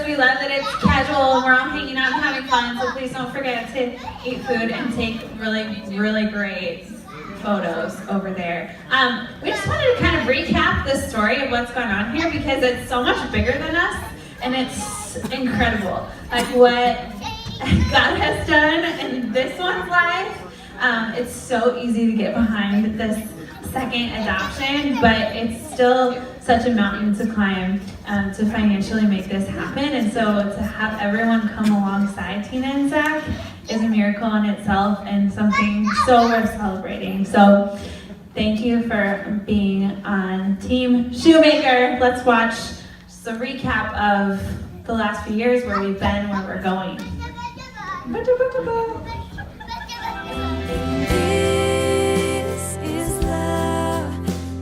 photos. We love that it's casual and we're all hanging out and having fun, so please don't forget to eat food and take really great photos over there. We just wanted to kind of recap the story of what's going on here because it's so much bigger than us and it's incredible. Like what God has done in this one's life. It's so easy to get behind this second adoption, but it's still such a mountain to climb to financially make this happen. And so to have everyone come alongside Tina and Zach is a miracle in itself and something so worth celebrating. So thank you for being on Team Shoemaker. Let's watch just a recap of the last few years, where we've been, where we're going. This is love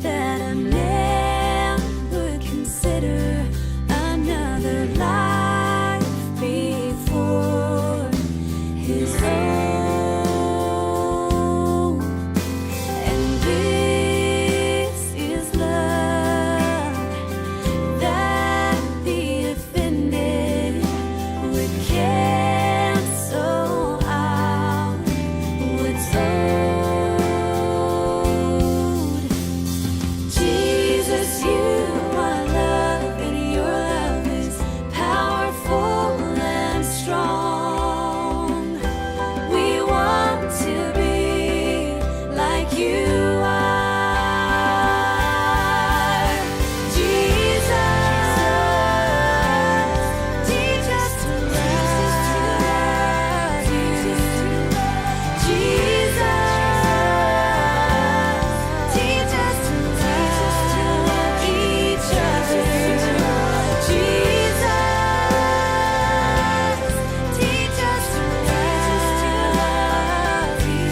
that a man would consider another life before his own. And this is love that the offended would cancel out what's owed. Jesus, you are love, and your love is powerful and strong. We want to be like you are. Jesus, teach us to love you. Jesus, teach us to love each other. Jesus, teach us to love you.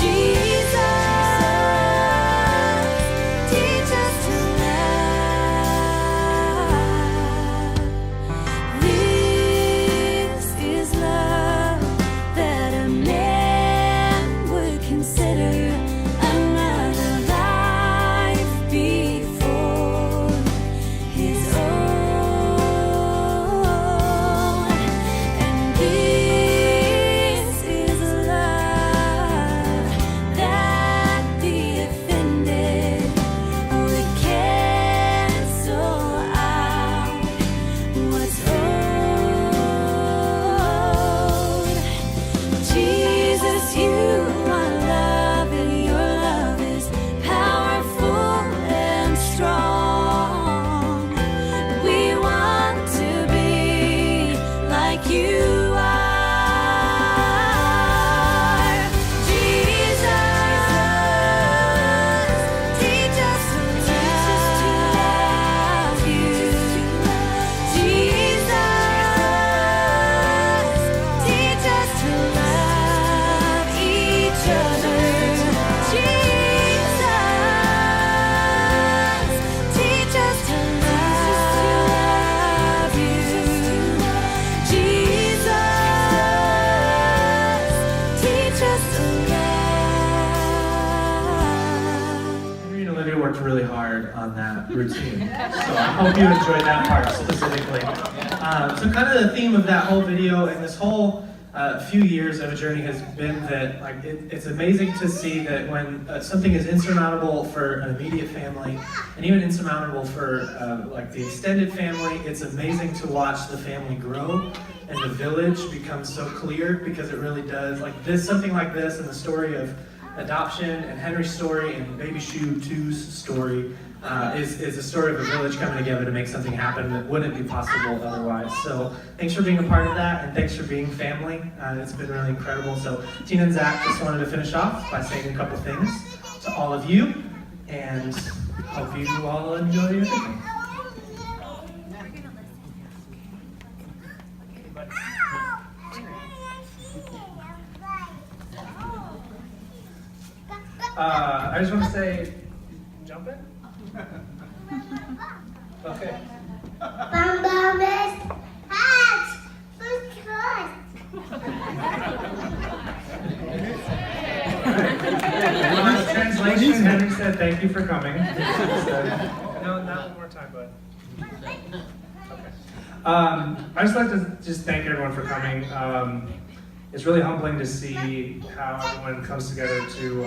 Jesus, teach us to love. This is love that a man would consider another life before his own. And this is love that the offended would cancel out what's owed. Jesus, you are love, and your love is powerful and strong. We want to be like you are. Jesus, teach us to love you. Jesus, teach us to love each other. Jesus, teach us to love you. Jesus, teach us to love. Henry and Olivia worked really hard on that routine, so I hope you enjoyed that part specifically. So kind of the theme of that whole video and this whole few years of a journey has been that it's amazing to see that when something is insurmountable for an immediate family and even insurmountable for the extended family, it's amazing to watch the family grow and the village become so clear, because it really does. Something like this and the story of adoption and Henry's story and Baby Shoe 2's story is a story of a village coming together to make something happen that wouldn't be possible otherwise. So thanks for being a part of that, and thanks for being family. It's been really incredible. So Tina and Zach just wanted to finish off by saying a couple things to all of you, and hope you all enjoy your evening. I just want to say, jump in? Okay. Bambam hat! First class! Last translation, Henry said thank you for coming. No, not one more time, bud. Okay. I just like to thank everyone for coming. It's really humbling to see how everyone comes together to.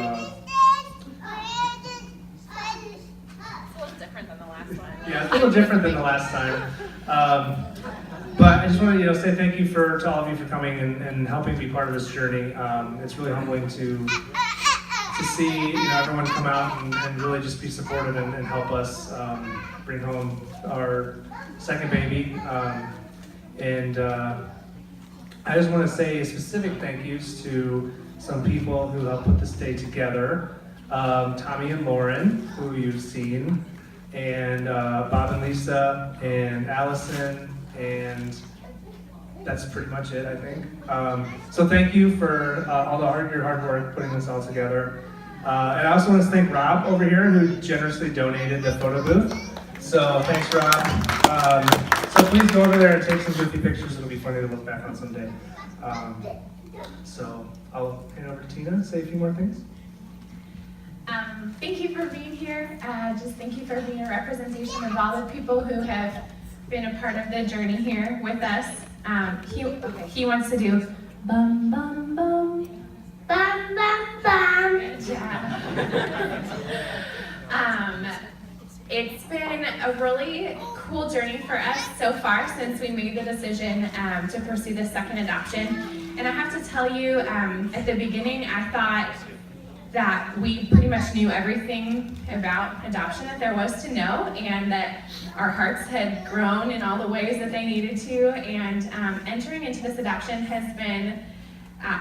Yeah, it's a little different than the last time. But I just want to say thank you to all of you for coming and helping be part of this journey. It's really humbling to see everyone come out and really just be supportive and help us bring home our second baby. I just want to say specific thank yous to some people who helped put this day together. Tommy and Lauren, who you've seen, and Bob and Lisa, and Allison, and that's pretty much it, I think. So thank you for all your hard work putting this all together. And I also want to thank Rob over here, who generously donated the photo booth. So thanks, Rob. So please go over there and take some goofy pictures. It'll be funny to look back on someday. So I'll hand over to Tina, say a few more things. Thank you for being here. Just thank you for being a representation of all the people who have been a part of the journey here with us. He wants to do bum bum bum Bum, bum, bum. Good job. It's been a really cool journey for us so far since we made the decision to pursue this second adoption. And I have to tell you, at the beginning, I thought that we pretty much knew everything about adoption that there was to know, and that our hearts had grown in all the ways that they needed to. And entering into this adoption has been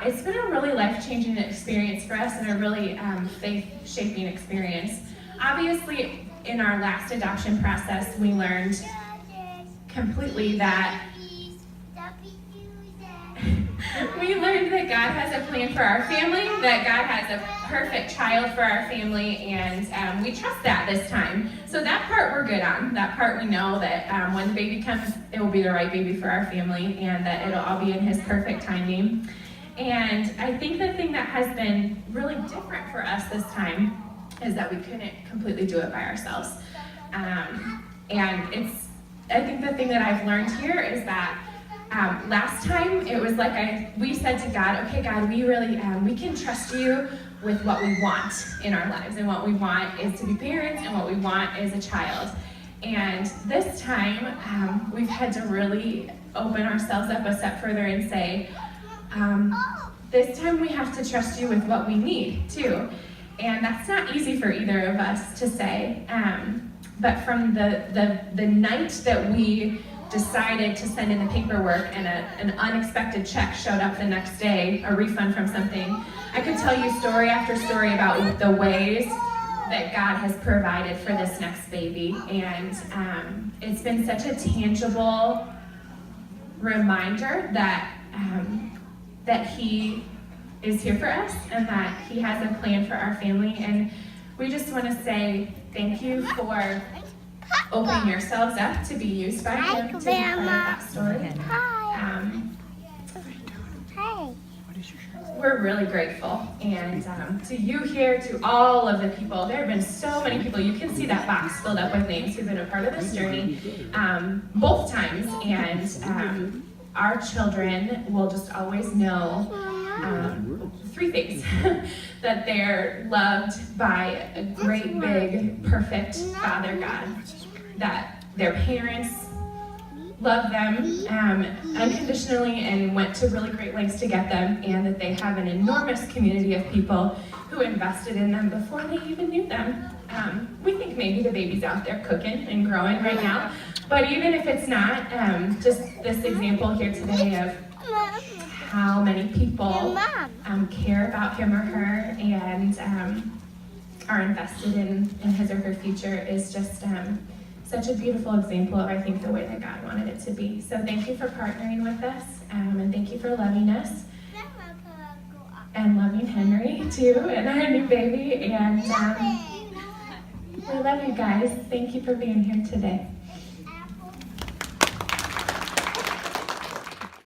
it's been a really life-changing experience for us, and a really faith-shaping experience. Obviously, in our last adoption process, we learned completely that God has a plan for our family, that God has a perfect child for our family, and we trust that this time. So that part we're good on. That part we know that when the baby comes, it will be the right baby for our family, and that it'll all be in His perfect timing. And I think the thing that has been really different for us this time is that we couldn't completely do it by ourselves. And I think the thing that I've learned here is that last time it was like we said to God, okay, God, we really we can trust you with what we want in our lives, and what we want is to be parents, and what we want is a child. And this time we've had to really open ourselves up a step further and say, this time we have to trust you with what we need too. And that's not easy for either of us to say. But from the night that we decided to send in the paperwork and an unexpected check showed up the next day, a refund from something, I could tell you story after story about the ways that God has provided for this next baby. And it's been such a tangible reminder that He is here for us, and that He has a plan for our family. And we just want to say thank you for opening yourselves up to be used by Him to be part of that story. We're really grateful, and to you here, to all of the people. There have been so many people. You can see that box filled up with names who've been a part of this journey both times, and our children will just always know three things. That they're loved by a great, big, perfect Father God. That their parents love them unconditionally and went to really great lengths to get them, and that they have an enormous community of people who invested in them before they even knew them. We think maybe the baby's out there cooking and growing right now, but even if it's not, just this example here today of how many people care about him or her and are invested in his or her future is just such a beautiful example of, I think, the way that God wanted it to be. So thank you for partnering with us, and thank you for loving us and loving Henry too, and our new baby. And we love you guys. Thank you for being here today.